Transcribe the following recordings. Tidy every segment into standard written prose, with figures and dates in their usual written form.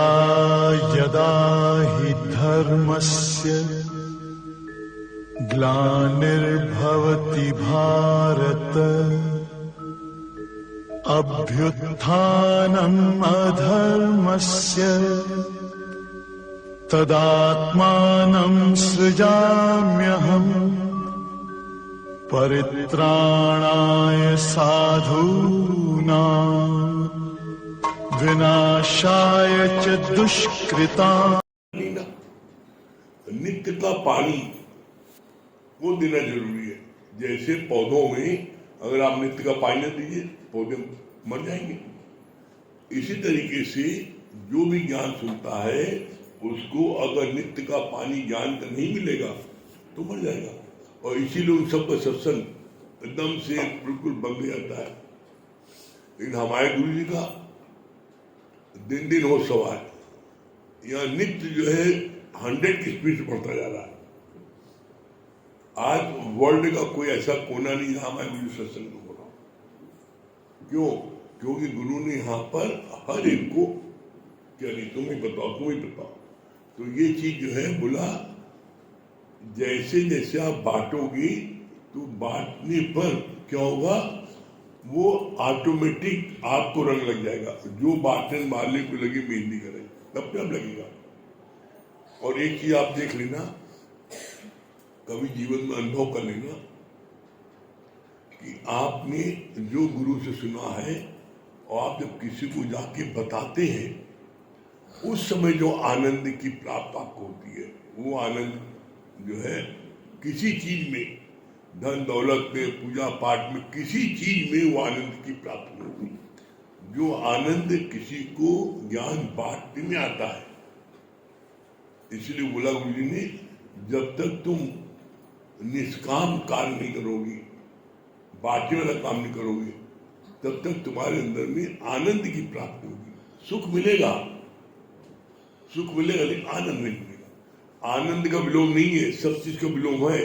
यदा यदा हि धर्मस्य ग्लानिर्भवति भारत अभ्युत्थानम् अधर्मस्य तदात्मानं सृजाम्यहम् परित्राणाय साधूनां विनाशाय च दुष्कृताम्। नित्य का पानी वो देना जरूरी है। जैसे पौधों में अगर आप नित्य का पानी न दीजिए पौधे मर जाएंगे, इसी तरीके से जो भी ज्ञान सुनता है उसको अगर नित्य का पानी ज्ञान का नहीं मिलेगा तो मर जाएगा। और इसीलिए उन सबका सत्संग एकदम से बिल्कुल बंद हो जाता है। लेकिन हमारे गुरु जी का दिन दिन हो सवाल, यहाँ नित्य जो है 100 की स्पीड से बढ़ता जा रहा है। आज वर्ल्ड का कोई ऐसा कोना नहीं जहां हमारे गुरु सत्संग को बोला। क्यों? क्योंकि गुरु ने यहाँ पर हर एक को क्या नहीं तुम ही बताओ तुम ही बताओ। तो ये चीज जो है बोला जैसे जैसे आप बांटोगी तो बांटने पर क्या होगा, वो ऑटोमेटिक आपको रंग लग जाएगा। जो बांटने वाले को लगे मेहंदी करे तब अब लगेगा। और एक चीज आप देख लेना, कभी जीवन में अनुभव कर लेना कि आपने जो गुरु से सुना है और आप जब किसी को जाके बताते हैं उस समय जो आनंद की प्राप्त आपको होती है, वो आनंद जो है किसी चीज में, धन दौलत में, पूजा पाठ में, किसी चीज में वो आनंद की प्राप्ति नहीं होती। जो आनंद किसी को ज्ञान बांटने में आता है। इसलिए बोला गुरु जी ने, जब तक तुम निष्काम कार्य नहीं करोगी, बांटने वाला काम नहीं करोगे, तब तक तुम्हारे अंदर में आनंद की प्राप्ति होगी। सुख मिलेगा लेकिन आनंद नहीं मिलेगा। आनंद का विलोम नहीं है, सब चीज का विलोम है।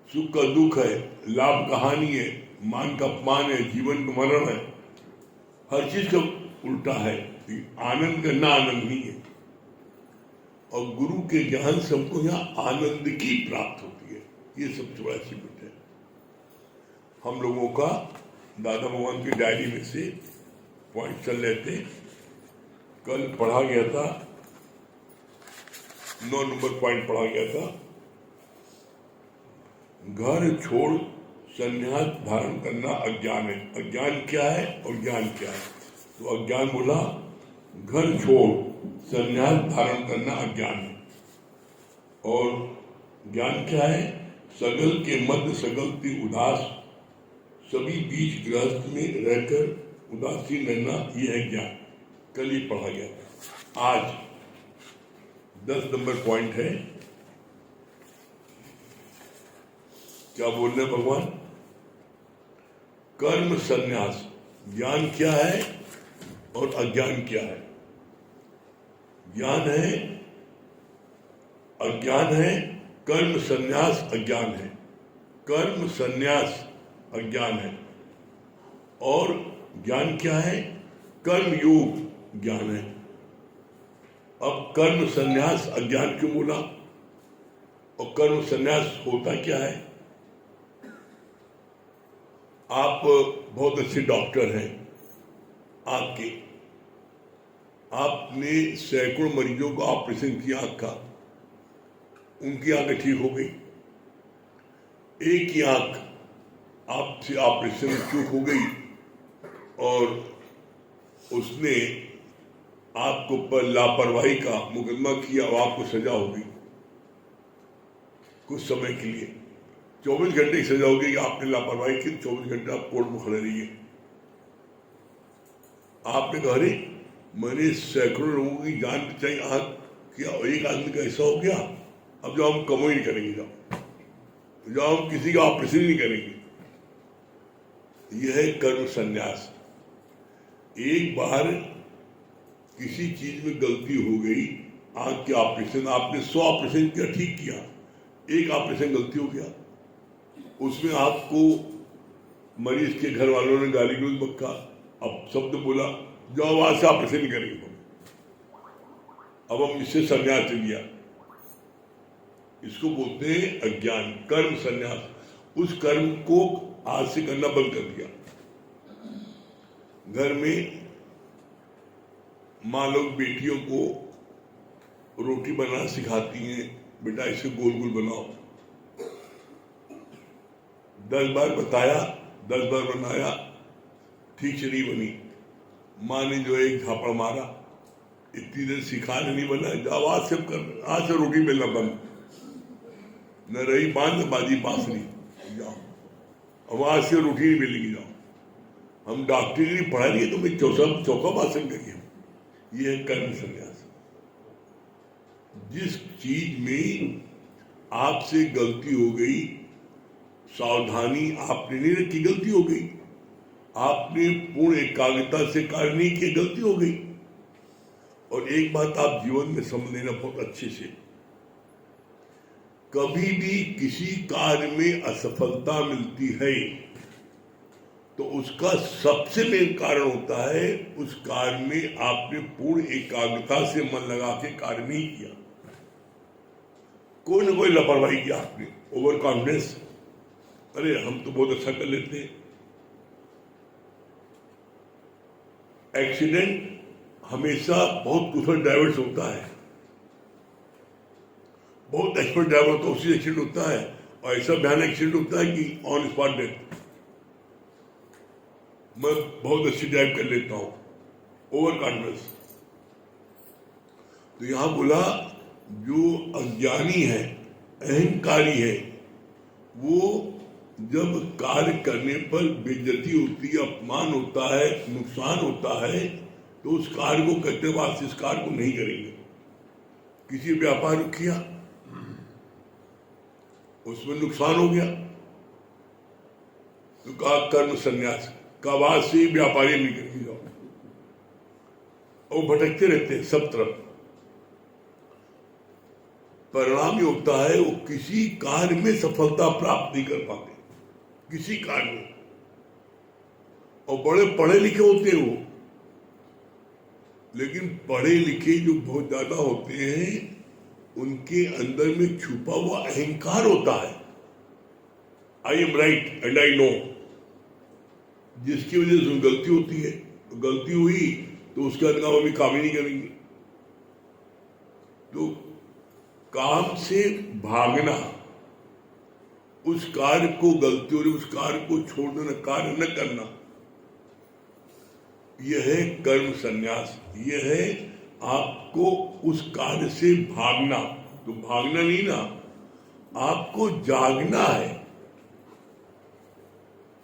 सुख का दुख है, लाभ का हानि है, मान का अपमान है, जीवन का मरण है, हर चीज का उल्टा है। आनंद का ना आनंद नहीं है। और गुरु के ज्ञान से हमको यहाँ आनंद की प्राप्त होती है। ये सबसे बड़ा सीमित है। हम लोगों का दादा भगवान की डायरी में से पॉइंट चल रहे थे। कल पढ़ा गया था 9 नंबर पॉइंट पढ़ा गया था, घर छोड़ संन्यास धारण करना अज्ञान है। अज्ञान क्या है और ज्ञान क्या है? तो अज्ञान बोला घर छोड़ संन्यास धारण करना अज्ञान है। और ज्ञान क्या है? सगल के मध्य सगलती उदास, सभी बीच गृहस्थ में रहकर उदासीन रहना, यह है ज्ञान। कल ही पढ़ा गया था। आज 10 नंबर पॉइंट है। क्या बोल रहे भगवान? कर्म संन्यास। ज्ञान क्या है और अज्ञान क्या है? ज्ञान है, अज्ञान है, कर्म संन्यास अज्ञान है। कर्म संन्यास अज्ञान है। और ज्ञान क्या है? कर्म योग ज्ञान है। अब कर्म संन्यास अज्ञान क्यों बोला? और कर्म संन्यास होता क्या है? आप बहुत अच्छे डॉक्टर हैं आंख के, आपने सैकड़ों मरीजों को ऑपरेशन किया आंख का, उनकी आंखें ठीक हो गई। एक ही आंख आपसे ऑपरेशन चूक हो गई और उसने आपको पर लापरवाही का मुकदमा किया और आपको सजा होगी कुछ समय के लिए। 24 घंटे की सजा होगी कि आपने लापरवाही की, 24 घंटे आप कोर्ट में खड़े रहिए। आपने कहा अरे मैंने सैकड़ों लोगों की जान बचाई आंख किया और एक आदमी का ऐसा हो गया, अब जो हम कम ही नहीं करेंगे, जो हम किसी का ऑपरेशन नहीं करेंगे। यह है कर्म संन्यास। एक बार किसी चीज में गलती हो गई, आंख के ऑपरेशन, आपने 100 ऑपरेशन किया, ठीक किया, एक ऑपरेशन गलती हो गया, उसमें आपको मरीज के घर वालों ने गाली गलौज बक्का, अब शब्द बोला, जाओ आज से ऑपरेशन नहीं करेंगे। अब हम इससे संन्यास लिया, इसको बोलते हैं अज्ञान, कर्म संन्यास। उस कर्म को आज से करना बंद कर दिया। घर में माँ लोग बेटियों को रोटी बनाना सिखाती हैं, बेटा इसे गोल गोल बनाओ। 10 बार बताया, 10 बार बनाया, ठीक से नहीं बनी। माँ ने जो एक झापड़ मारा, इतनी देर सिखाने नहीं बना, जाओ आज से रोटी बेलना बंद, न रही बांध न बाजी बांसुरी, जाओ अब आज से रोटी नहीं बेलेगी, जाओ। हम डॉक्टरी के लिए पढ़ा नहीं है, तुम्हें चौका भाषण करिए। ये है कर्म संन्यास। जिस चीज में आपसे गलती हो गई, सावधानी आपने नहीं रखी, गलती हो गई। आपने पूर्ण एकाग्रता से कार्य नहीं किया, गलती हो गई। और एक बात आप जीवन में समझ लेना बहुत अच्छे से, कभी भी किसी कार्य में असफलता मिलती है तो उसका सबसे मेन कारण होता है उस कार्य में आपने पूर्ण एकाग्रता से मन लगा के कार्य नहीं किया। कोई ना कोई लापरवाही किया आपने, ओवर कॉन्फिडेंस, अरे हम तो बहुत अच्छा कर लेते हैं। एक्सीडेंट हमेशा बहुत कुशल ड्राइवर से होता है, बहुत एक्सपर्ट ड्राइवर तो उसी एक्सीडेंट होता है, और ऐसा भयानक एक्सीडेंट होता है कि ऑन स्पॉट डेथ। मैं बहुत अच्छी ड्राइव कर लेता हूं, ओवर कॉन्फिडेंस। तो यहां बोला जो अज्ञानी है, अहंकारी है, वो जब कार्य करने पर बेइज्जती होती है, अपमान होता है, नुकसान होता है, तो उस कार्य को करते बाद इस कार्य को नहीं करेंगे। किसी व्यापार किया, उसमें नुकसान हो गया तो कहा कर्म संन्यास का, बाद से व्यापारी नहीं करके जाओ। और भटकते रहते हैं सब तरफ। परिणाम ये होता है वो किसी कार्य में सफलता प्राप्त नहीं कर पाते, किसी कार्य में। और बड़े पढ़े लिखे होते हैं वो, लेकिन पढ़े लिखे जो बहुत ज्यादा होते हैं उनके अंदर में छुपा हुआ अहंकार होता है। I am right and I know, जिसकी वजह से गलती होती है। तो गलती हुई तो उसके बाद काम अभी काम ही नहीं करेंगे। तो काम से भागना, उस कार्य को गलती हो रही उस कार्य को छोड़ देना, कार्य न करना, यह है कर्म संन्यास। यह है आपको उस कार्य से भागना। तो भागना नहीं ना, आपको जागना है।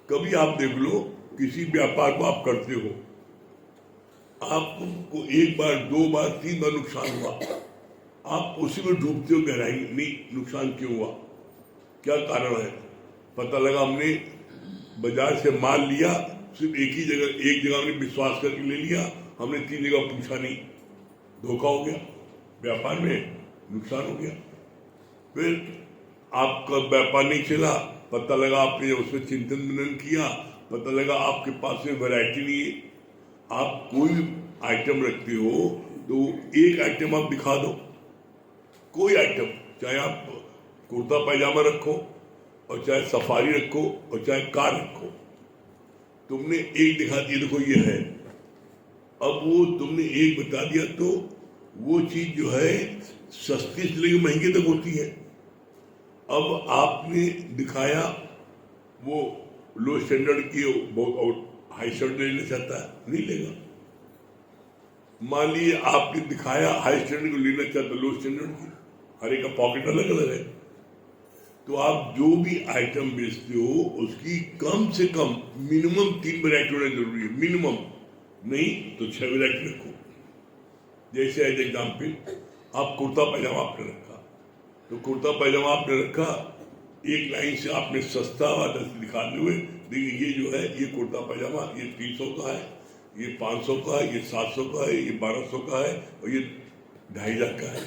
कभी आप देख लो, किसी व्यापार को आप करते हो, आपको 1 बार 2 बार 3 बार नुकसान हुआ, आप उसी में डूबते हो गहराई, नहीं नुकसान क्यों हुआ, क्या कारण है। पता लगा हमने बाजार से माल लिया, सिर्फ एक जगह हमने विश्वास करके ले लिया, हमने 3 जगह पूछा नहीं, धोखा हो गया, व्यापार में नुकसान हो गया। फिर आपका व्यापार नहीं चला, पता लगा आपने उसमें चिंतन मनन किया, पता लगा आपके पास में वैरायटी नहीं है। आप कोई आइटम रखते हो तो एक आइटम आप दिखा दो, कोई आइटम, चाहे आप कुर्ता पैजामा रखो और चाहे सफारी रखो और चाहे कार रखो, तुमने एक दिखा दिया, देखो ये है। अब वो तुमने एक बता दिया तो वो चीज जो है सस्ती से लेकर महंगे तक होती है। अब आपने दिखाया, वो लो स्टैंडर्ड की बहुत हाई स्टैंडर्ड लेना चाहता है, नहीं लेगा। मान लीजिए आपने दिखाया हाई स्टैंडर्ड को लेना चाहता, लो स्टैंडर्ड की, हर एक का पॉकेट अलग अलग है। तो आप जो भी आइटम बेचते हो उसकी कम से कम मिनिमम 3 वैरायटी होना जरूरी है, मिनिमम, नहीं तो 6 वैरायटी रखो। जैसे एज एग्जाम्पल, आप कुर्ता पैजामा आपने रखा, तो कुर्ता पैजामा आपने रखा, एक लाइन से आपने सस्ता वाला दिखाते हुए, देखिए ये जो है ये कुर्ता पैजामा ये 300 का है, ये 500 का है, ये 700 का है, ये 1200 का है और ये 2.5 लाख का है।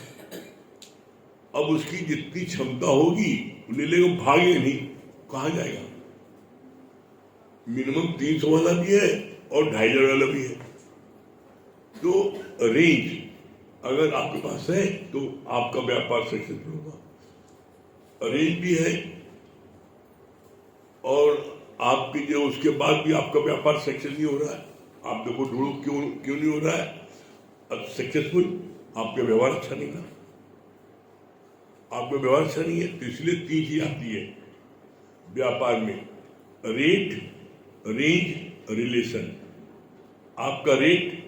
अब उसकी जितनी क्षमता होगी ले लेगा, भागे नहीं, कहाँ जाएगा। मिनिमम 300 वाला भी है और 2.5 वाला भी है। तो रेंज, अगर आपके पास है तो आपका व्यापार सक्सेसफुल होगा। अरेंज भी है और आपकी जो उसके बाद भी आपका व्यापार सक्सेस नहीं हो रहा है, आप देखो ढूंढो क्यों नहीं हो रहा है सक्सेसफुल, आपका व्यवहार अच्छा नहीं ना, आपका व्यवहार अच्छा नहीं है। तो इसलिए 3 चीज आती है व्यापार में, रेट, रेंज, रिलेशन। आपका रेट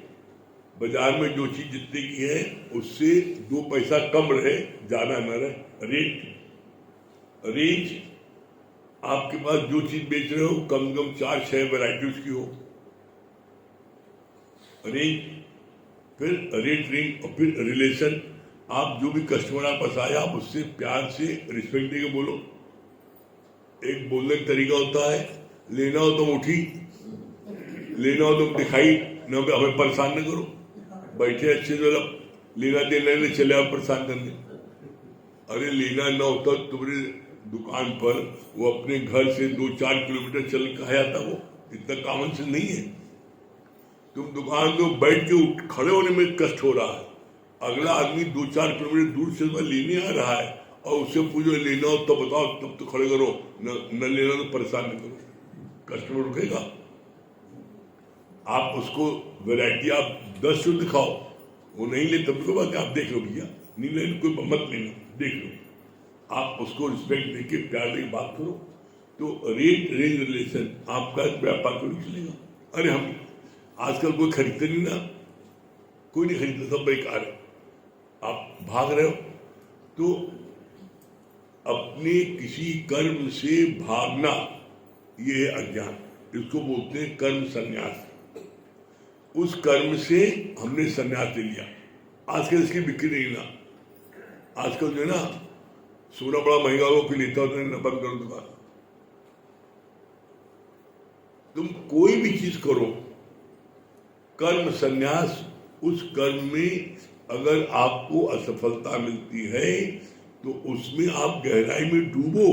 बाजार में जो चीज जितने की है उससे 2 पैसा कम रहे, ज्यादा न रहे, रेट। रेंज, आपके पास जो चीज बेच रहे हो कम से कम 4-6 वैरायटी की हो, रेंज। फिर रेट, रेंज और फिर रिलेशन। आप जो भी कस्टमर आप पास आए आप उससे प्यार से रिस्पेक्ट देके बोलो। एक बोलने का तरीका होता है, लेना हो तो उठी, लेना हो तो दिखाई न, हमें परेशान न करो, बैठे अच्छे से लेना देना नहीं चले आप परेशान करने। अरे लेना ना होता तुम्हारे दुकान पर, वो अपने घर से 2-4 किलोमीटर चल के आया था, वो इतना कॉमन सेंस नहीं है। तुम दुकान पे बैठ के खड़े होने में कष्ट हो रहा है, अगला आदमी 2-4 किलोमीटर दूर से लेने आ रहा है और उससे पूछो लेना हो तो बताओ, तब तो खड़े करो, न लेना तो परेशान नहीं करो, कस्टमर रुकेगा। आप उसको वैरायटी आप 10 शुद्ध दिखाओ, वो नहीं ले तब तो बात आप देख लो भैया, नहीं ले कोई मत लेना, देख लो। आप उसको रिस्पेक्ट देके प्यार देके बात करो, तो रेट, रेंज, रिलेशन आपका व्यापार को नहीं चलेगा। अरे हम आजकल कोई खरीदते नहीं ना, कोई नहीं खरीदता, सब बेकार है, आप भाग रहे हो। तो अपने किसी कर्म से भागना ये है अज्ञान, इसको बोलते हैं कर्म संन्यास। उस कर्म से हमने संन्यास ले लिया, आजकल इसकी बिक्री नहीं ना, आजकल जो है ना सोना बड़ा महंगा हो फिर लेता होता है, बंद करो दुकान। तुम कोई भी चीज करो, कर्म संन्यास, उस कर्म में अगर आपको असफलता मिलती है तो उसमें आप गहराई में डूबो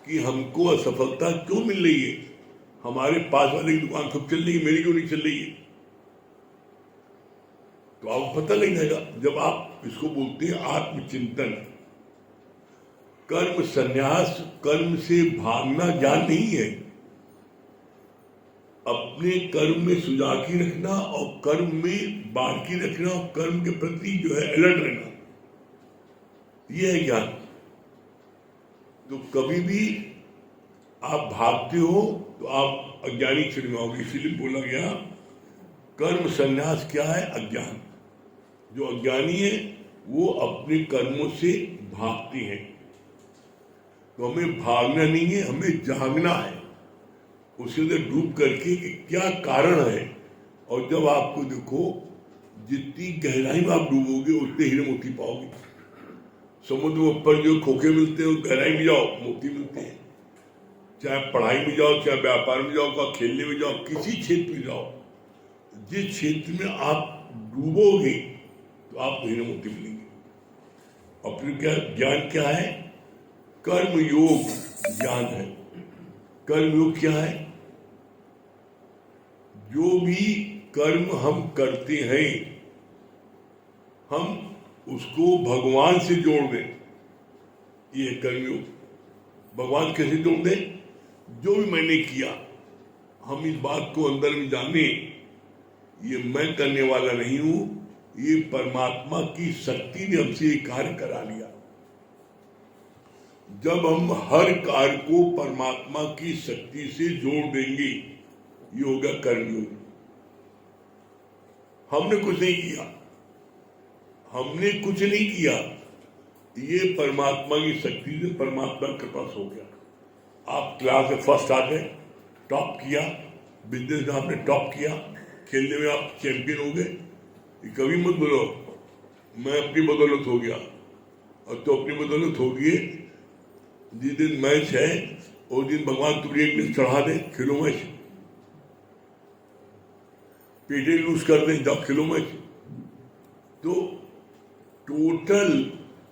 कि हमको असफलता क्यों मिल रही है, हमारे पास वाले की दुकान खूब चल रही है, मेरी क्यों नहीं चल रही है। तो आपको पता नहीं जाएगा। जब आप इसको बोलते हैं आत्मचिंतन, कर्म संन्यास, कर्म से भागना ज्ञान नहीं है, अपने कर्म में सुजागी रखना और कर्म में बाकी रखना और कर्म के प्रति जो है अलर्ट रहना, यह है ज्ञान। तो कभी भी आप भागते हो तो आप अज्ञानी छिड़वाओगे, इसीलिए बोला गया कर्म संन्यास क्या है, अज्ञान। जो अज्ञानी है वो अपने कर्मों से भागते हैं, तो हमें भागना नहीं है, हमें जागना है, उसके अंदर डूब करके कि क्या कारण है। और जब आपको देखो जितनी गहराई में आप डूबोगे उतने हीरे मोती पाओगे। समुद्र में ऊपर जो खोखे मिलते हैं, गहराई में जाओ मोती मिलते हैं। चाहे पढ़ाई में जाओ, चाहे व्यापार में जाओ, चाहे खेलने में जाओ, किसी क्षेत्र में जाओ, जिस क्षेत्र में आप डूबोगे तो आपको हीरे मोती मिलेंगे। और फिर क्या ज्ञान क्या है, कर्म योग ज्ञान है। कर्म योग क्या है, जो भी कर्म हम करते हैं हम उसको भगवान से जोड़ दें, ये कर्मयोग। भगवान कैसे जोड़ दें, जो भी मैंने किया हम इस बात को अंदर में जाने, ये मैं करने वाला नहीं हूं, ये परमात्मा की शक्ति ने हमसे ये कार्य करा लिया। जब हम हर कार्य को परमात्मा की शक्ति से जोड़ देंगे, ये होगा कर्मयोग। हमने कुछ नहीं किया, हमने कुछ नहीं किया, ये परमात्मा की शक्ति से परमात्मा के पास हो गया। आप क्लास में फर्स्ट आ गए, टॉप किया, बिजनेस में आपने टॉप किया, खेलने में आप चैंपियन हो गए। कभी मत बोलो मैं अपनी बदौलत हो गया, और तो अपनी बदौलत हो गई, जिस दिन मैच है उस दिन भगवान तुम्हें एक दिन चढ़ा दे, खेलो मैच, पेटे लूज कर दे, जाओ खेलो मैच। तो टोटल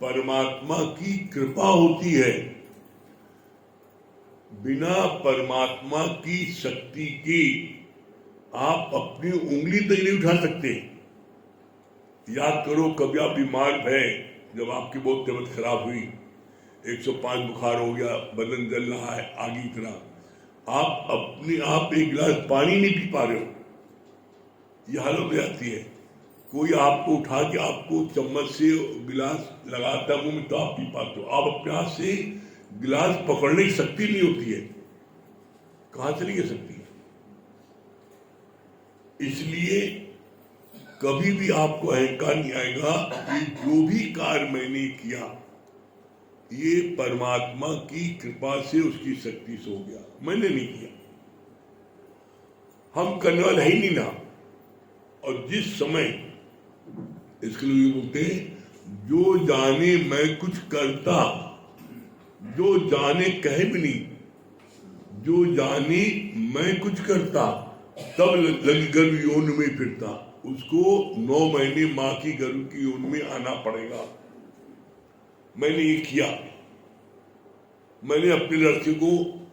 परमात्मा की कृपा होती है, बिना परमात्मा की शक्ति के आप अपनी उंगली तक नहीं उठा सकते। याद करो कभी आप बीमार भय, जब आपकी बहुत तबीयत खराब हुई, 105 बुखार हो गया, बदन जल रहा है आग की तरह, आप अपने आप एक गिलास पानी नहीं पी पा रहे हो, ये हालत हो जाती है। कोई आपको उठा के आपको चम्मच से गिलास लगाता मुंह में तो आप पी पाते हो, आप अपने हाथ से गिलास पकड़ने की शक्ति नहीं होती है, कहां चली गई शक्ति? इसलिए कभी भी आपको अहंकार नहीं आएगा कि जो भी कार्य मैंने किया ये परमात्मा की कृपा से, उसकी शक्ति से हो गया, मैंने नहीं किया, हम करने वाले ही नहीं ना। और जिस समय, इसके लिए बोलते हैं, जो जाने मैं कुछ करता, जो जाने कहे भी नहीं, जो जाने मैं कुछ करता, तब लगी गर्भ योन में फिरता, उसको 9 महीने मां की गर्भ की योन में आना पड़ेगा। मैंने ये किया, मैंने अपने लड़के को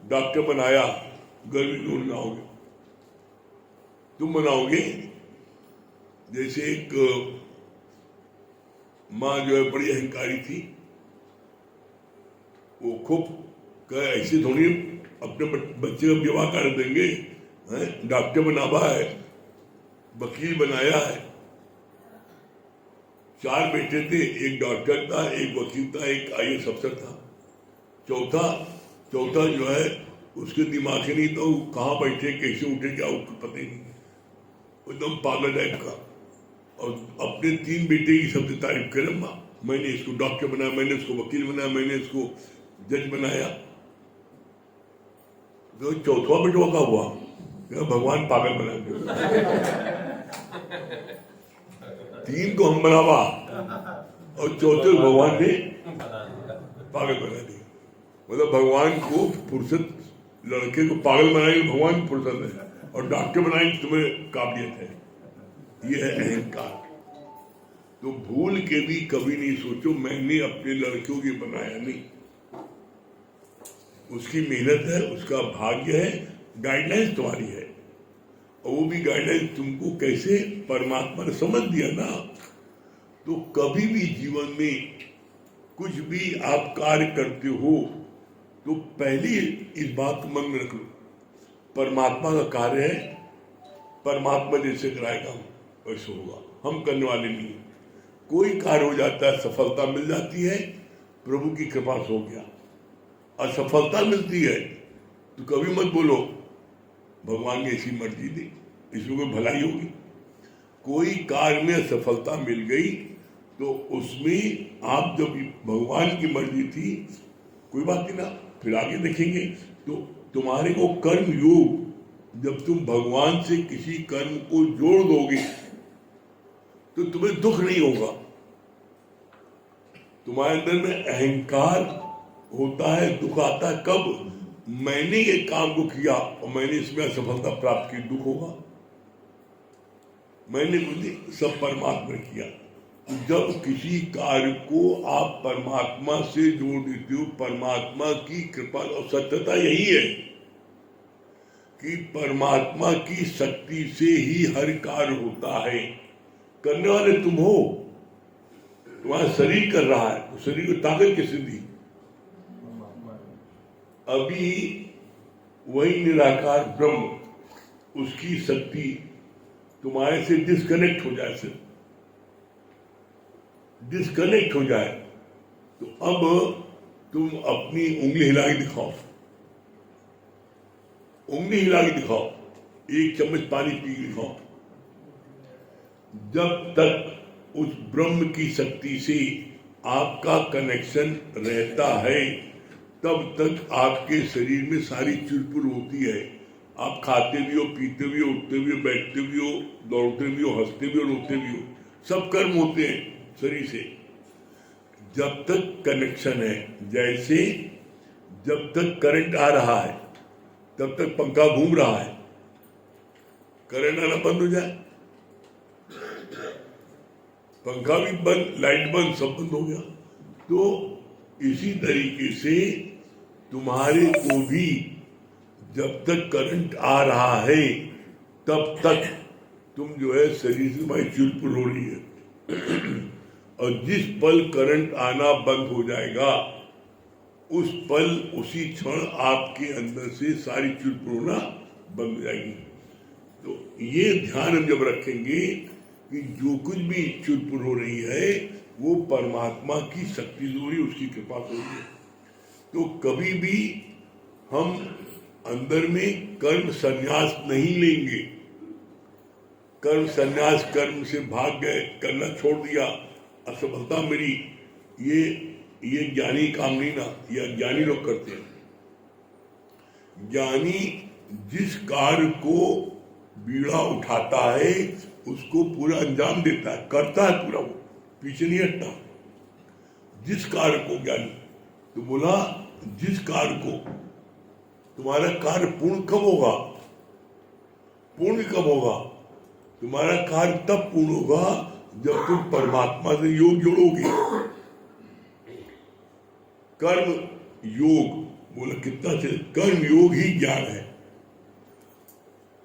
डॉक्टर बनाया, गर्भ योन में आओगे, तुम बनाओगे। जैसे एक माँ जो है बड़ी अहंकारी थी, वो खूब ऐसे थोड़ी अपने बच्चे का विवाह कर देंगे, डॉक्टर बनावा है, वकील बनाया है, 4 बेटे थे, एक डॉक्टर था, एक वकील था, एक IAS अफसर था, चौथा जो है उसके दिमाग से नहीं तो कहाँ बैठे कैसे उठे क्या उसको पता ही नहीं, एकदम पागल टाइप का। और अपने 3 बेटे की सबसे तारीफ करे, माँ मैंने इसको डॉक्टर बनाया, मैंने इसको वकील बनाया, मैंने इसको जज बनाया। तो चौथा बेटवा का हुआ, भगवान पागल बना दिया, 3 को हम बनावा और चौथे भगवान ने पागल बना दिया। मतलब भगवान को फुर्सत, लड़के को पागल बनाएंगे भगवान की फुर्सत है, और डॉक्टर बनाएंगे तुम्हें काबिलियत है, ये है अहंकार। तो भूल के भी कभी नहीं सोचो मैंने अपने लड़कियों की बनाया, नहीं, उसकी मेहनत है, उसका भाग्य है, गाइडलाइंस तुम्हारी है, और वो भी गाइडलाइंस तुमको कैसे परमात्मा ने समझ दिया ना। तो कभी भी जीवन में कुछ भी आप कार्य करते हो तो पहले इस बात को मन में रख लो, परमात्मा का कार्य है, परमात्मा जैसे कराएगा वैसे होगा, हम करने वाले नहीं। कोई कार्य हो जाता है, सफलता मिल जाती है, प्रभु की कृपा से हो गया। असफलता मिलती है तो कभी मत बोलो भगवान की ऐसी मर्जी थी, इसमें कोई भलाई होगी। कोई कार्य में असफलता मिल गई तो उसमें आप जब भगवान की मर्जी थी, कोई बात नहीं ना, फिर आगे देखेंगे। तो तुम्हारे को कर्म योग, जब तुम भगवान से किसी कर्म को जोड़ दोगे तो तुम्हें दुख नहीं होगा। तुम्हारे अंदर में अहंकार होता है, दुख आता है कब? मैंने ये काम को किया और मैंने इसमें असफलता प्राप्त की, दुख होगा। मैंने कुछ सब परमात्मा ने किया। तो जब किसी कार्य को आप परमात्मा से जोड़ देते हो, परमात्मा की कृपा और सत्यता यही है कि परमात्मा की शक्ति से ही हर कार्य होता है। करने वाले तुम हो, तुम्हारा शरीर कर रहा है, तो शरीर को ताकत किसने दी? अभी वही निराकार ब्रह्म, उसकी शक्ति तुम्हारे से डिस्कनेक्ट हो जाए, सिर्फ डिस्कनेक्ट हो जाए तो अब तुम अपनी उंगली हिला के दिखाओ, उंगली हिला के दिखाओ, 1 चम्मच पानी पी के दिखाओ। जब तक उस ब्रह्म की शक्ति से आपका कनेक्शन रहता है तब तक आपके शरीर में सारी चुरपुर होती है। आप खाते भी हो, पीते भी हो, उठते भी हो, बैठते भी हो, दौड़ते भी हो, हंसते भी हो, रोते भी हो, सब कर्म होते हैं शरीर से। जब तक कनेक्शन है, जैसे जब तक करंट आ रहा है तब तक पंखा घूम रहा है, करंट आना बंद हो जाए, पंखा भी बंद, लाइट बंद, सब बंद हो गया। तो इसी तरीके से तुम्हारे को भी जब तक करंट आ रहा है तब तक तुम जो है शरीर से तुम्हारी चुलपुल हो रही है, और जिस पल करंट आना बंद हो जाएगा उस पल उसी क्षण आपके अंदर से सारी चुलपुलना बंद हो जाएगी। तो ये ध्यान हम जब रखेंगे कि जो कुछ भी चुलपुल हो रही है वो परमात्मा की शक्ति से हो रही है, उसकी कृपा से हो रही है। तो कभी भी हम अंदर में कर्म संन्यास नहीं लेंगे। कर्म संन्यास, कर्म से भाग गए, करना छोड़ दिया, असफलता मेरी, ये ज्ञानी काम नहीं ना, ये अज्ञानी लोग करते हैं। ज्ञानी जिस कार्य को बीड़ा उठाता है उसको पूरा अंजाम देता है, करता है पूरा, वो पीछे नहीं हटता। जिस कार्य को ज्ञानी, तो बोला जिस कार्य को, तुम्हारा कार्य पूर्ण कब होगा? पूर्ण कब होगा? तुम्हारा कार्य तब पूर्ण होगा जब तुम परमात्मा से योग जोड़ोगे। कर्म योग बोला कितना से, कर्म योग ही ज्ञान है।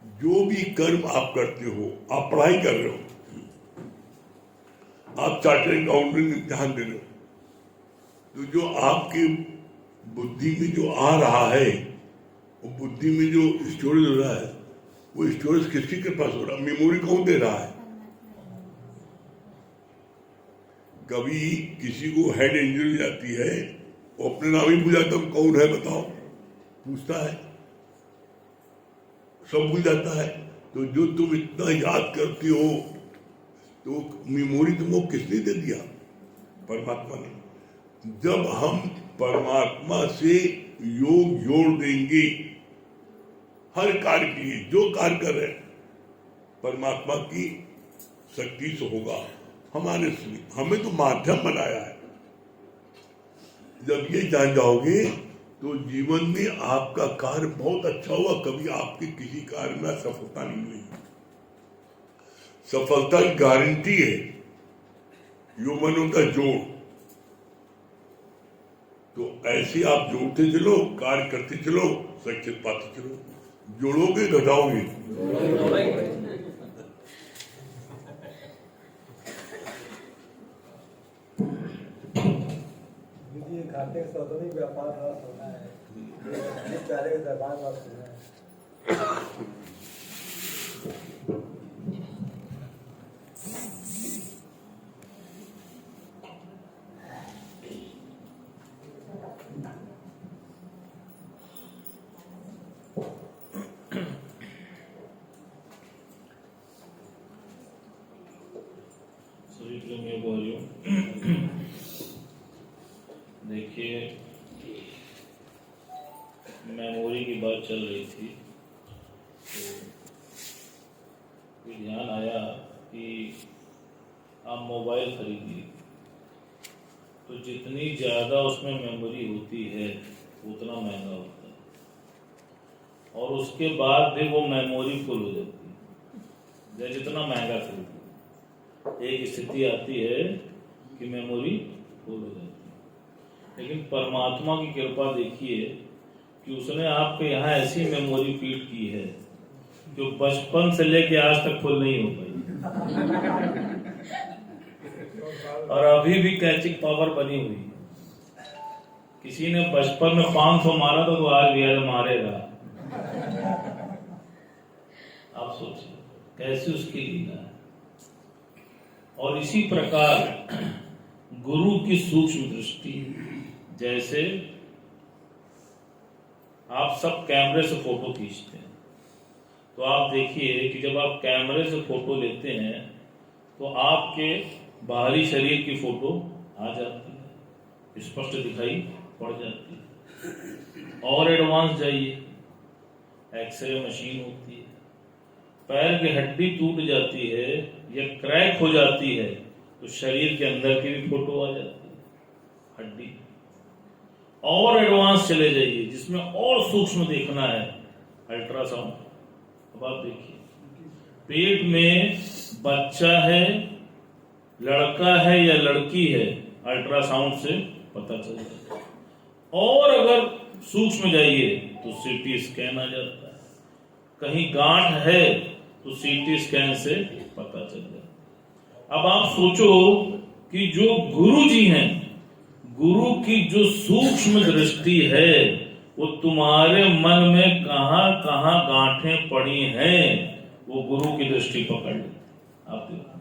जो भी कर्म आप करते हो, आप पढ़ाई कर रहे हो, आप चार्टर्ड अकाउंटेंट में ध्यान दे रहे हो, तो जो आपके बुद्धि में जो आ रहा है, वो बुद्धि में जो स्टोरेज हो रहा है, वो स्टोरेज किसकी के पास हो रहा है? मेमोरी कौन दे रहा है? कभी किसी को हेड इंजरी जाती है, वो अपने नाम ही भूल जाता है, कौन है बताओ, पूछता है, सब भूल जाता है। तो जो तुम इतना याद करती हो, तो मेमोरी तुमको किसने दे दिया? परमात्मा ने। जब हम परमात्मा से योग जोड़ देंगे हर कार्य के लिए, जो कार्य कर रहे हैं परमात्मा की शक्ति से होगा। हमारे हमें तो माध्यम बनाया है। जब ये जान जाओगे तो जीवन में आपका कार्य बहुत अच्छा हुआ। कभी आपके किसी कार्य में सफलता नहीं हुई, सफलता की गारंटी है ह्यूमनों का जोड़। तो ऐसे आप जोड़ते चलो, कार्य करते चलो, सक्सेस पाते चलो। जोड़ोगे घटाओगे? घाटे सौदरी व्यापार होना है, पहले दरबार बात सुना है। देखिए, मेमोरी की बात चल रही थी तो ध्यान आया कि आप मोबाइल खरीदिए तो जितनी ज़्यादा उसमें मेमोरी होती है उतना महंगा होता है, और उसके बाद भी वो मेमोरी फुल हो जाती है। जितना महंगा खरीदिए, एक स्थिति आती है कि मेमोरी फुल हो जाती है। लेकिन परमात्मा की कृपा देखिए कि उसने आपके यहाँ ऐसी मेमोरी फीड की है जो बचपन से लेके आज तक फुल नहीं हो पाई, और अभी भी कैचिंग पावर बनी हुई है। किसी ने बचपन में 500 मारा तो आज भी आज मारेगा। आप सोचिए कैसी उसकी लीला है। और इसी प्रकार गुरु की सूक्ष्म दृष्टि, जैसे आप सब कैमरे से फोटो खींचते हैं, तो आप देखिए कि जब आप कैमरे से फोटो लेते हैं तो आपके बाहरी शरीर की फोटो आ जाती है, स्पष्ट दिखाई पड़ जाती है। और एडवांस जाइए, एक्सरे मशीन होती है, पैर की हड्डी टूट जाती है या क्रैक हो जाती है तो शरीर के अंदर की भी फोटो आ जाती है, हड्डी। और एडवांस चले जाइए जिसमें और सूक्ष्म देखना है, अल्ट्रासाउंड। अब आप देखिए, पेट में बच्चा है, लड़का है या लड़की है, अल्ट्रासाउंड से पता चल जाता है। और अगर सूक्ष्म जाइए तो सीटी स्कैन आ जाता है, कहीं गांठ है तो सीटी स्कैन से पता चल जाता है। अब आप सोचो कि जो गुरु जी हैं, गुरु की जो सूक्ष्म दृष्टि है वो तुम्हारे मन में कहां कहां गांठें पड़ी हैं, वो गुरु की दृष्टि पकड़ लेती है। आप देखो,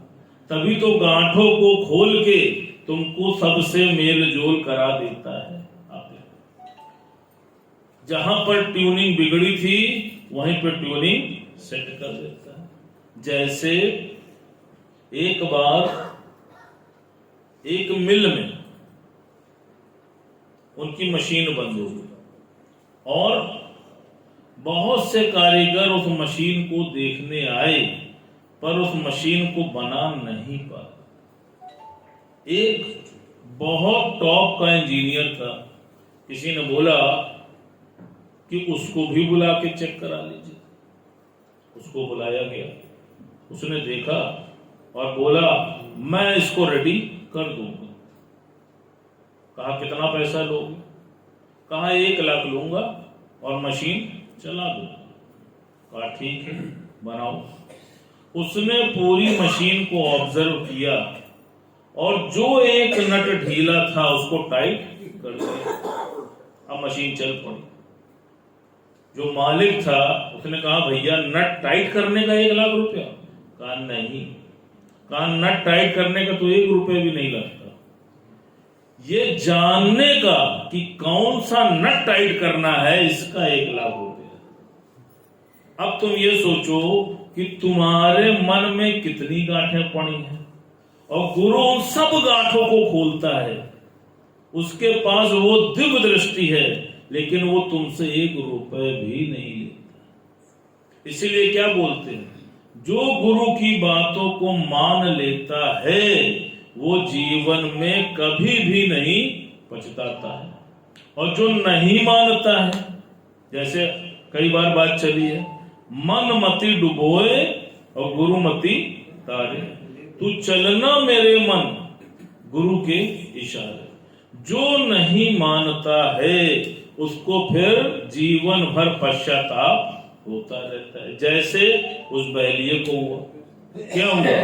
तभी तो गांठों को खोल के तुमको सबसे मेल जोल करा देता है। आप देखो, जहां पर ट्यूनिंग बिगड़ी थी वहीं पर ट्यूनिंग सेट कर देता है। जैसे एक बार एक मिल में उनकी मशीन बंद हो गई और बहुत से कारीगर उस मशीन को देखने आए, पर उस मशीन को बना नहीं पाए। एक बहुत टॉप का इंजीनियर था, किसी ने बोला कि उसको भी बुला के चेक करा लीजिए। उसको बुलाया गया, उसने देखा और बोला मैं इसको रेडी कर दूंगा। कहा कितना पैसा लोगे? कहा 1 लाख लूंगा और मशीन चला दूंगा। कहा ठीक है बनाओ। उसने पूरी मशीन को ऑब्जर्व किया और जो एक नट ढीला था उसको टाइट कर दिया। अब मशीन चल पड़ी। जो मालिक था उसने कहा भैया नट टाइट करने का 1 लाख रुपया? कहा नहीं। कहा नट टाइट करने का तो 1 रुपये भी नहीं लगता, ये जानने का कि कौन सा नट टाइट करना है इसका 1 लाख रुपया। अब तुम ये सोचो कि तुम्हारे मन में कितनी गांठें पड़ी हैं और गुरु उन सब गांठों को खोलता है। उसके पास वो दिव्य दृष्टि है, लेकिन वो तुमसे 1 रुपए भी नहीं लेता। इसीलिए क्या बोलते हैं, जो गुरु की बातों को मान लेता है वो जीवन में कभी भी नहीं पछताता है, और जो नहीं मानता है, जैसे कई बार बात चली है, मन मति डुबोए और गुरु मति तारे। तू चलना मेरे मन गुरु के इशारे। जो नहीं मानता है उसको फिर जीवन भर पश्चाताप होता रहता है। जैसे उस बहेलिये को हुआ। क्या हुआ?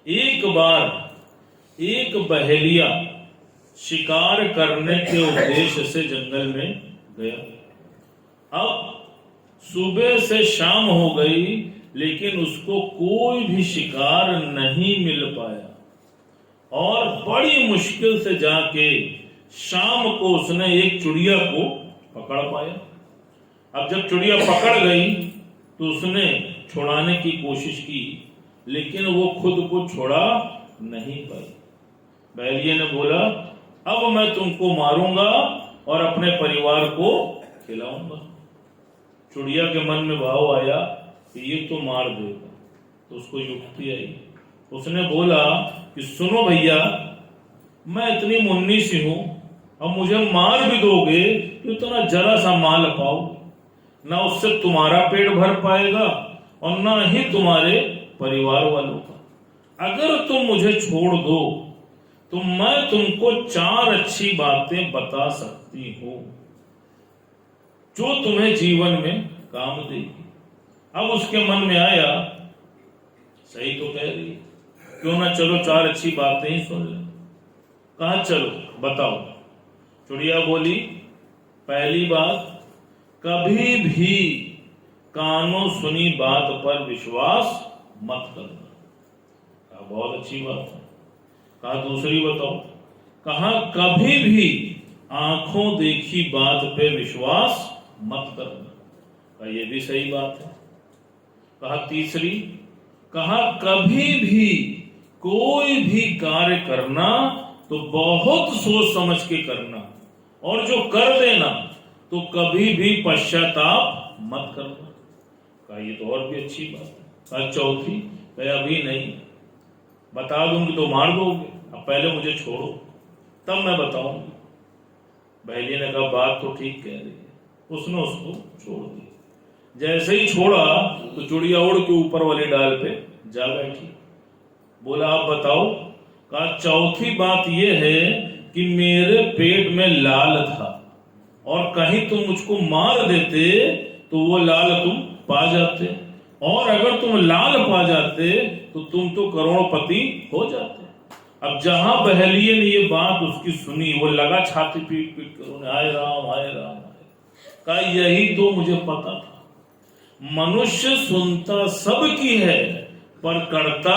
एक बार एक बहेलिया शिकार करने के उद्देश्य से जंगल में गया। अब सुबह से शाम हो गई, लेकिन उसको कोई भी शिकार नहीं मिल पाया और बड़ी मुश्किल से जाके शाम को उसने एक चिड़िया को पकड़ पाया। अब जब चिड़िया पकड़ गई तो उसने छुड़ाने की कोशिश की, लेकिन वो खुद को छुड़ा नहीं पाई। बहेलिये ने बोला अब मैं तुमको मारूंगा और अपने परिवार को खिलाऊंगा। चिड़िया के मन में भाव आया कि ये तो मार देगा, तो उसको युक्ति आई। उसने बोला कि सुनो भैया, मैं इतनी मुन्नी सी हूं, अब मुझे मार भी दोगे तो इतना जरा सा माल पाओ, ना उससे तुम्हारा पेट भर पाएगा और ना ही तुम्हारे परिवार वालों का। अगर तुम मुझे छोड़ दो तो मैं तुमको 4 अच्छी बातें बता सकती हूं जो तुम्हें जीवन में काम देगी। अब उसके मन में आया, सही तो कह रही है, क्यों ना चलो 4 अच्छी बातें ही सुन ले। कहा चलो बताओ। चिड़िया बोली पहली बात, कभी भी कानों सुनी बात पर विश्वास मत करना। कहा बहुत अच्छी बात है। कहा दूसरी बताओ। कहा कभी भी आंखों देखी बात पे विश्वास मत करना। कहा ये भी सही बात है। कहा तीसरी, कहा कभी भी कोई भी कार्य करना तो बहुत सोच समझ के करना, और जो कर देना तो कभी भी पश्चाताप मत करना। कहा ये तो और भी अच्छी बात है। कहा चौथी, कहा अभी नहीं, बता दूंगी तो मार दोगे, अब पहले मुझे छोड़ो तब मैं बताऊंगी। बहेलिये ने कहा बात तो ठीक कह रही है। उसने उसको छोड़ दिया। जैसे ही छोड़ा तो चिड़िया उड़ के ऊपर वाले डाल पे जा बैठी। बोला आप बताओ। कहा चौथी बात यह है कि मेरे पेट में लाल था और कहीं तुम मुझको मार देते तो वो लाल तुम पा जाते। और अगर तुम लाल पा जाते तो तुम तो करोड़पति हो जाते। अब जहां बहलिए ने ये बात उसकी सुनी, वो लगा छाती पीट पीट कर, हाय राम हाय राम, कहा यही तो मुझे पता था, मनुष्य सुनता सबकी है पर करता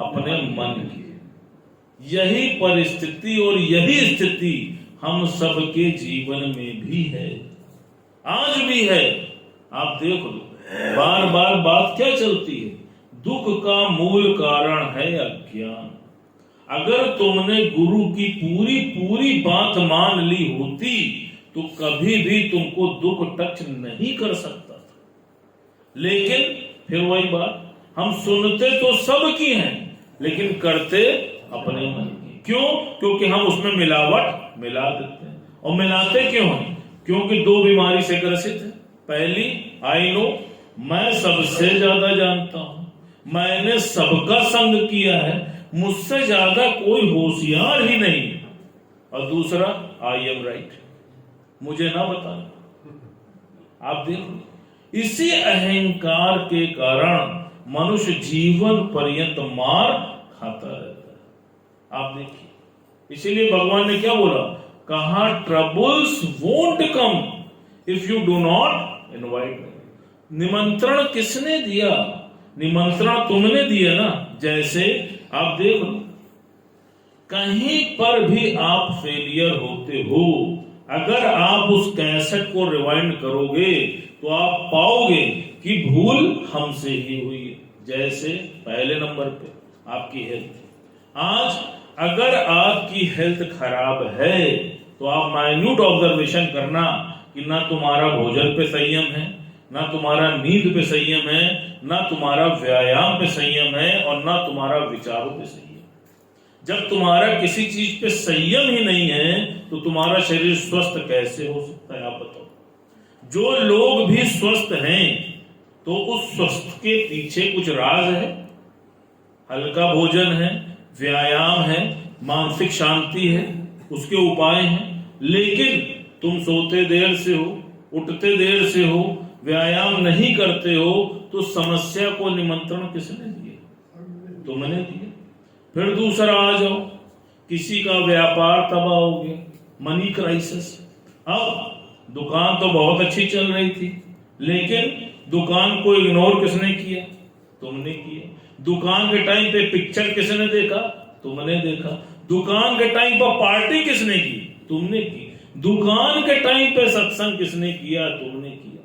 अपने मन की। यही परिस्थिति और यही स्थिति हम सबके जीवन में भी है, आज भी है। आप देख लो, बार बार बात क्या चलती है, दुख का मूल कारण है अज्ञान। अगर तुमने गुरु की पूरी पूरी बात मान ली होती तो कभी भी तुमको दुख टच नहीं कर सकता था। लेकिन फिर वही बात, हम सुनते तो सबकी हैं लेकिन करते अपने मन की। क्यों? क्योंकि हम उसमें मिलावट मिला देते हैं। और मिलाते क्यों हैं? क्योंकि दो बीमारी से ग्रसित है। पहली, आई नो, मैं सबसे ज्यादा जानता हूं, मैंने सबका संग किया है, मुझसे ज्यादा कोई होशियार ही नहीं। और दूसरा, आई एम राइट, मुझे ना बताना। आप देखो, इसी अहंकार के कारण मनुष्य जीवन पर्यंत मार खाता रहता है। आप देखिए, इसीलिए भगवान ने क्या बोला, कहा troubles won't come if you do not invite. निमंत्रण किसने दिया? निमंत्रण तुमने दिया ना। जैसे आप देख लो, कहीं पर भी आप फेलियर होते हो, अगर आप उस कैसेट को रिवाइंड करोगे तो आप पाओगे कि भूल हमसे ही हुई है। जैसे पहले नंबर पे आपकी हेल्थ। आज अगर आपकी हेल्थ खराब है तो आप माइन्यूट ऑब्जर्वेशन करना कि ना तुम्हारा भोजन पे संयम है, ना तुम्हारा नींद पे संयम है, ना तुम्हारा व्यायाम पे संयम है, और ना तुम्हारा विचारों पे संयम। जब तुम्हारा किसी चीज पे संयम ही नहीं है तो तुम्हारा शरीर स्वस्थ कैसे हो सकता है? आप बताओ। जो लोग भी स्वस्थ हैं तो उस स्वस्थ के पीछे कुछ राज है। हल्का भोजन है, व्यायाम है, मानसिक शांति है, उसके उपाय हैं। लेकिन तुम सोते देर से हो, उठते देर से हो, व्यायाम नहीं करते हो, तो समस्या को निमंत्रण किसने दिया? तुमने दिया। फिर दूसरा आ जाओ, किसी का व्यापार तबाह हो गया, मनी क्राइसिस। अब दुकान तो बहुत अच्छी चल रही थी, लेकिन दुकान को इग्नोर किसने किया? तुमने किया। दुकान के टाइम पे पिक्चर किसने देखा? तुमने देखा। दुकान के टाइम पर पार्टी किसने की? तुमने की। दुकान के टाइम पे सत्संग किसने किया? तुमने किया।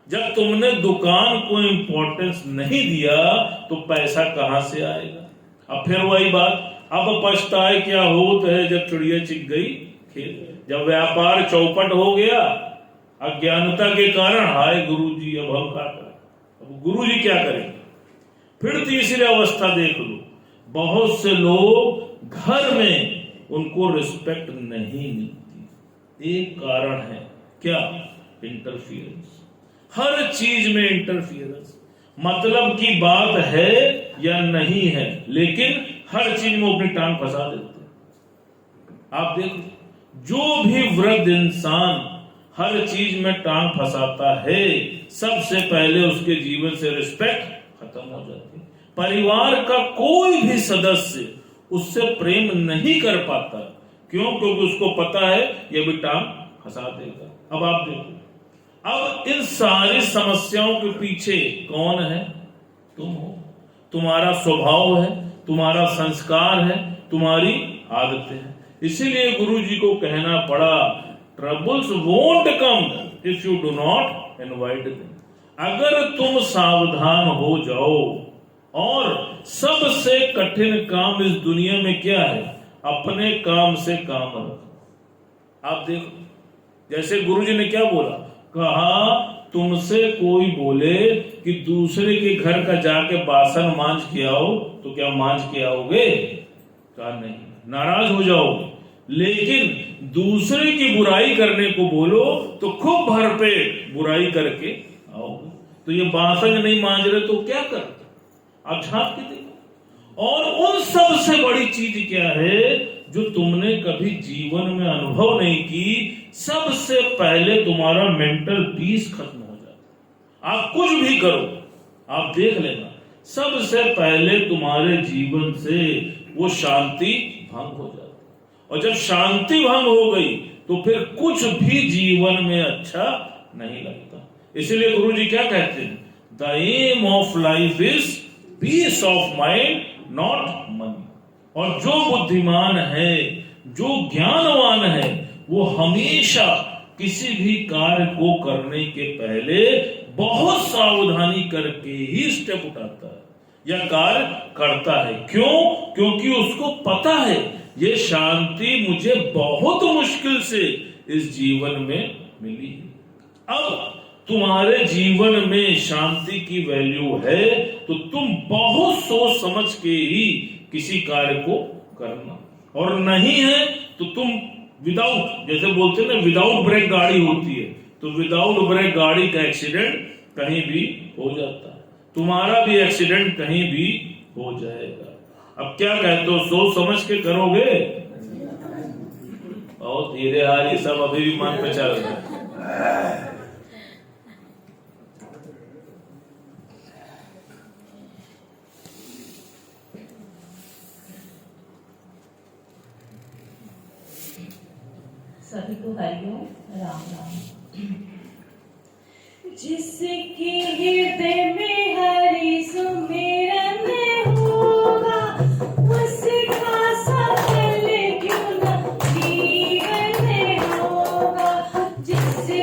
जब तुमने दुकान को इंपॉर्टेंस नहीं दिया तो पैसा कहां से आएगा? अब फिर वही बात, अब पछताए क्या होत है जब चिड़िया चिग गई खेत। जब व्यापार चौपट हो गया अज्ञानता के कारण, हाय गुरुजी अब हम क्या करें? अब गुरुजी क्या करें? फिर तीसरी अवस्था देख लो, बहुत से लोग घर में उनको रिस्पेक्ट नहीं मिलती। एक कारण है क्या? इंटरफियरेंस। हर चीज में इंटरफियरेंस। मतलब की बात है या नहीं है, लेकिन हर चीज में अपनी टांग फंसा देते हैं। आप देखो, जो भी वृद्ध इंसान हर चीज में टांग फंसाता है, सबसे पहले उसके जीवन से रिस्पेक्ट खत्म हो जाती है। परिवार का कोई भी सदस्य उससे प्रेम नहीं कर पाता। क्यों? क्योंकि उसको पता है ये भी टांग फंसा देगा। अब आप देखो, अब इन सारी समस्याओं के पीछे कौन है? तुम हो। तुम्हारा स्वभाव है, तुम्हारा संस्कार है, तुम्हारी आदतें हैं। इसीलिए गुरु जी को कहना पड़ा, troubles won't come if you do not invite them. अगर तुम सावधान हो जाओ, और सबसे कठिन काम इस दुनिया में क्या है? अपने काम से काम रखो। आप देखो, जैसे गुरुजी ने क्या बोला, कहा तुमसे कोई बोले कि दूसरे के घर का जाके बासन मांझ के आओ, तो क्या मांझ के आओगे? कहा नहीं, नाराज हो जाओगे। लेकिन दूसरे की बुराई करने को बोलो तो खूब भरपेट बुराई करके आओगे। तो ये बासन नहीं मांझ रहे तो क्या करते? आप झांक के देखो। और उन सब से बड़ी चीज क्या है जो तुमने कभी जीवन में अनुभव नहीं की? सबसे पहले तुम्हारा मेंटल पीस खत्म हो जाता है। आप कुछ भी करो, आप देख लेना, सबसे पहले तुम्हारे जीवन से वो शांति भंग हो जाती, और जब शांति भंग हो गई तो फिर कुछ भी जीवन में अच्छा नहीं लगता। इसलिए गुरु जी क्या कहते हैं, the aim of life is peace of mind not money. और जो बुद्धिमान है, जो ज्ञानवान है, वो हमेशा किसी भी कार्य को करने के पहले बहुत सावधानी करके ही स्टेप उठाता है या कार्य करता है। क्यों? क्योंकि उसको पता है ये शांति मुझे बहुत मुश्किल से इस जीवन में मिली है। अब तुम्हारे जीवन में शांति की वैल्यू है तो तुम बहुत सोच समझ के ही किसी कार्य को करना, और नहीं है तो तुम विदाउट, जैसे बोलते हैं ना विदाउट ब्रेक गाड़ी होती है, तो विदाउट ब्रेक गाड़ी का एक्सीडेंट कहीं भी हो जाता है, तुम्हारा भी एक्सीडेंट कहीं भी हो जाएगा। अब क्या कहते हो, सोच समझ के करोगे? और धीरे यार, ये सब अभी भी मन पे चल रहा है। सभी को हरिओम, राम राम। जिसके हृदय में हरि सुमिरन होगा, उसका सफल क्यों न जीवन होगा। जिसके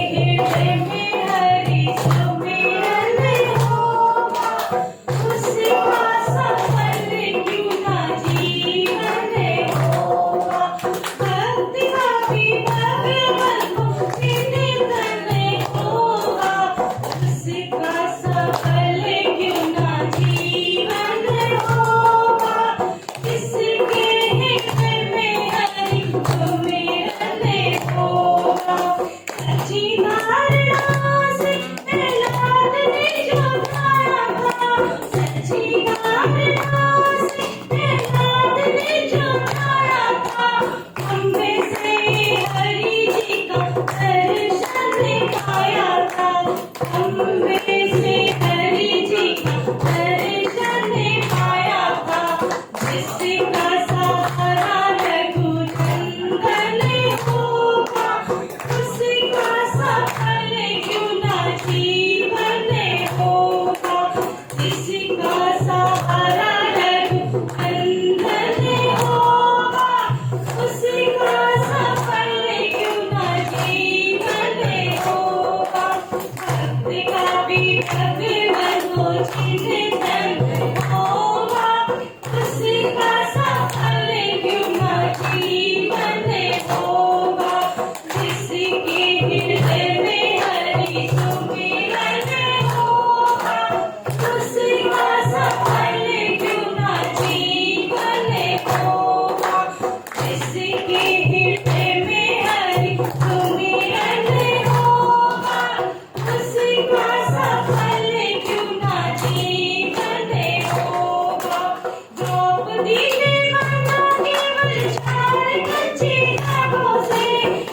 हृदय में हरि सुमिरन होगा, उसका सफल क्यों न जीवन होगा। भक्ति भगवान को चिंतन होगा, उसका सफल क्यों न जीवन होगा। जिसके हृदय में हरि सुमिरन होगा, सच्ची धारणा से प्रहलाद ने जो गाया था, सच्ची धारणा से प्रहलाद ने जो गाया था, हमें से हरि जी का दर्शन पाया था, हमें से हरि जी का दर्शन पाया था। जिसका सहारा रघुनंदन होगा, उसका सफल क्यों न जीवन होगा। जिसका सहारा रघुनंदन होगा, उसका सफल क्यों न जीवन होगा। भक्त का भी भगवान को चिंतन होगा, उसका सफल क्यों न जीवन होगा। जिसके हृदय में हरि सुमिरन होगा, उसका सफल क्यों न जीवन होगा। जिसके हृदय में हरि सुमिरन होगा, उसका सफल क्यों न जीवन होगा। द्रौपदी ने माना केवल 4 कच्चे धागों से,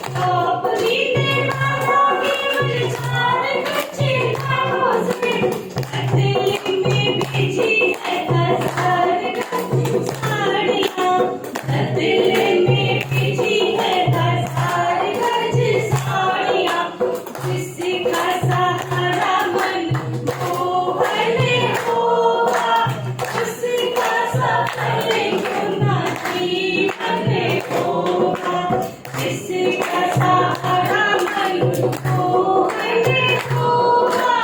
द्रौपदी ने माना केवल 4 कच्चे धागों से, बदले में भेजी है 1000 गज साड़ियाँ, बदले में भेजी है 1000 गज साड़ियाँ। जिसका सहारा मन मोहन होगा, उसका सफल क्यों न जीवन होगा। जिसका सहारा मन मोहन होगा,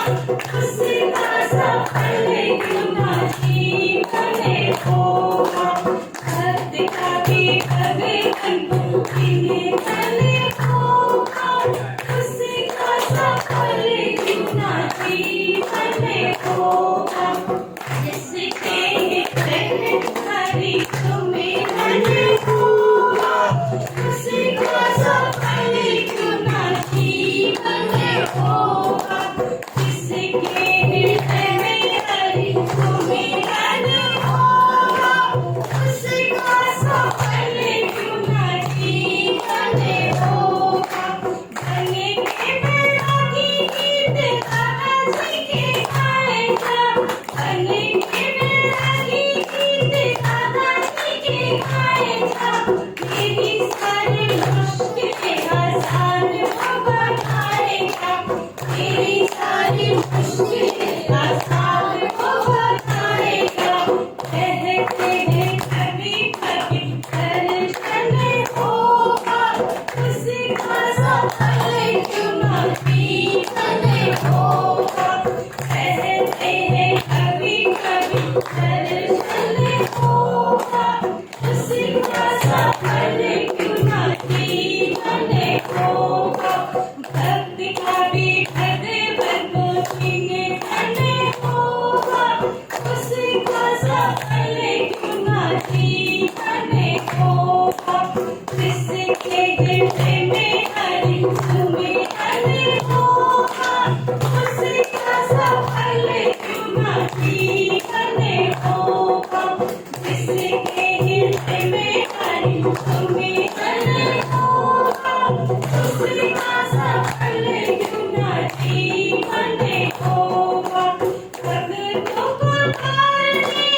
उसका सफल क्यों न जीवन होगा। भक्त का भी भगवान को चिंतन होगा, उसका सफल क्यों न जीवन होगा। जिसके हृदय में हरि सुमिरन होगा, उसका सफल क्यों न जीवन होगा। जिसके हृदय में हरि सुमिरन होगा, उसका सफल क्यों मेरी सारी मुश्किलें आसान वो बनाएगा, मेरी सारी मुश्किलें आसान वो बनाएगा। कहते हैं कभी कभी दर्शन होगा, उसी का सफल क्यों ना जीवन होगा। कहते हैं कभी कभी दर्शन होगा, उसी का सफल क्यों ना जीवन होगा। भक्ति का भी भगवान को चिंतन होगा, उसी का सफल क्यों ना जीवन होगा। जिसके हृदय में हरि सुमिरन होगा, उसी का सफल क्यों ना जीवन होगा। जिसके हृदय में हरि सुमिरन होगा, उसी का सफल क्यों ना जीवन होगा। भक्तों को तारने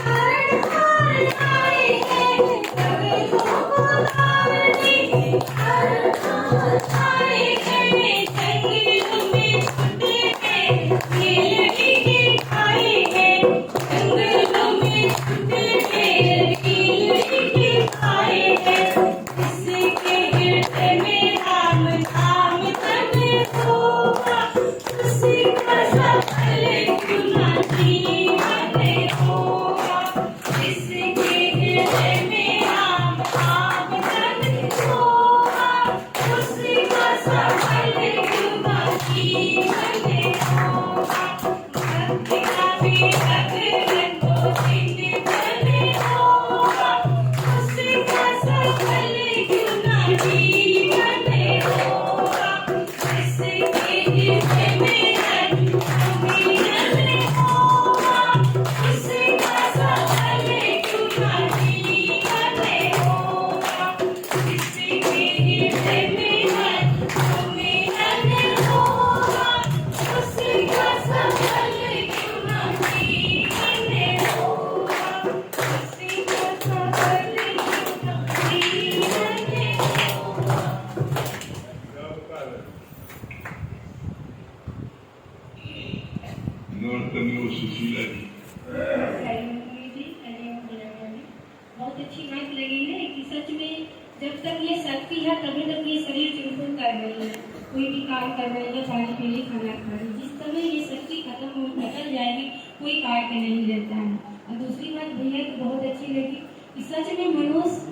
हर हाल आए हैं, भक्तों को तारने हर हाल आए हैं। जंगलों में छुटे हैं, नील भी आए हैं, जंगलों में छुटे हैं, नील भी आए हैं। जिसके हृदय में राम नाम धन होगा, उसी का सफल क्यों ना जीवन होगा। जिसके हृदय में राम नाम धन होगा, उसी का सफल क्यों ना जीवन होगा। भक्ति का भी भगवान को चिंतन होगा, उसी का सफल क्यों ना जीवन होगा। जिसके हृदय में हरि सुमिरन होगा, उसी का सफल क्यों ना जीवन होगा। जिसके हृदय में हरि सुमिरन होगा, उसी का सफल क्यों ना जीवन होगा। उसी का सफल क्यों ना जीवन होगा। सुशीला जी बहुत अच्छी बात लगी है कि सच में जब तक ये शक्ति है तभी तक ये शरीर चुनचुन कर रही है, कोई भी काम कर रही है, पानी पी रही, खाना खा रही। जिस समय ये शक्ति खत्म हो निकल जाएगी कोई काट के नहीं लेता है। और दूसरी बात भैया को बहुत अच्छी लगी कि सच में मनुष्य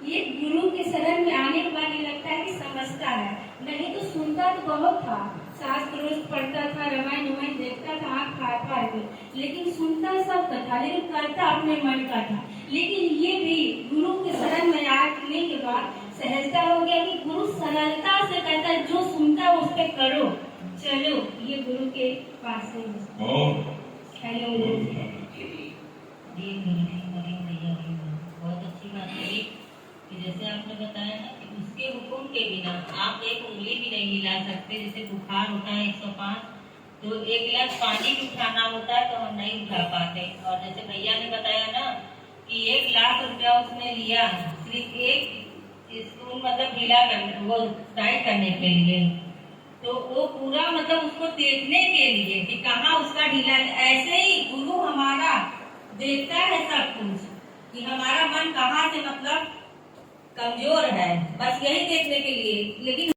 ये गुरु के शरण में आने के बाद ये लगता है कि समझता है, नहीं तो सुनता तो बहुत था, शास्त्र रोज पढ़ता था, रामायण रामायण देखता था आँख फाड़ फाड़ के, लेकिन सुनता सबका था लेकिन करता अपने मन का था। लेकिन ये भी गुरु के शरण में आने के बाद सहजता हो गया कि गुरु सरलता से कहता है जो सुनता है उस पे करो, चलो ये गुरु के पास है। हेलो बहुत अच्छी बात है कि जैसे आपने बताया ना कि उसके हुक्म के बिना आप एक उंगली भी नहीं हिला सकते। जैसे बुखार होता है 105 तो 1 गिलास पानी भी उठाना होता है तो हम नहीं उठा पाते। और जैसे भैया ने बताया ना कि 1 लाख रुपया उसने लिया सिर्फ एक स्पून मतलब ढीला करने वो टाइट करने के लिए, तो वो पूरा मतलब उसको देखने के लिए कि कहाँ उसका ढीला। ऐसे ही गुरु हमारा देखता है सब कुछ कि हमारा मन कहाँ से मतलब कमजोर है, बस यही देखने के लिए। लेकिन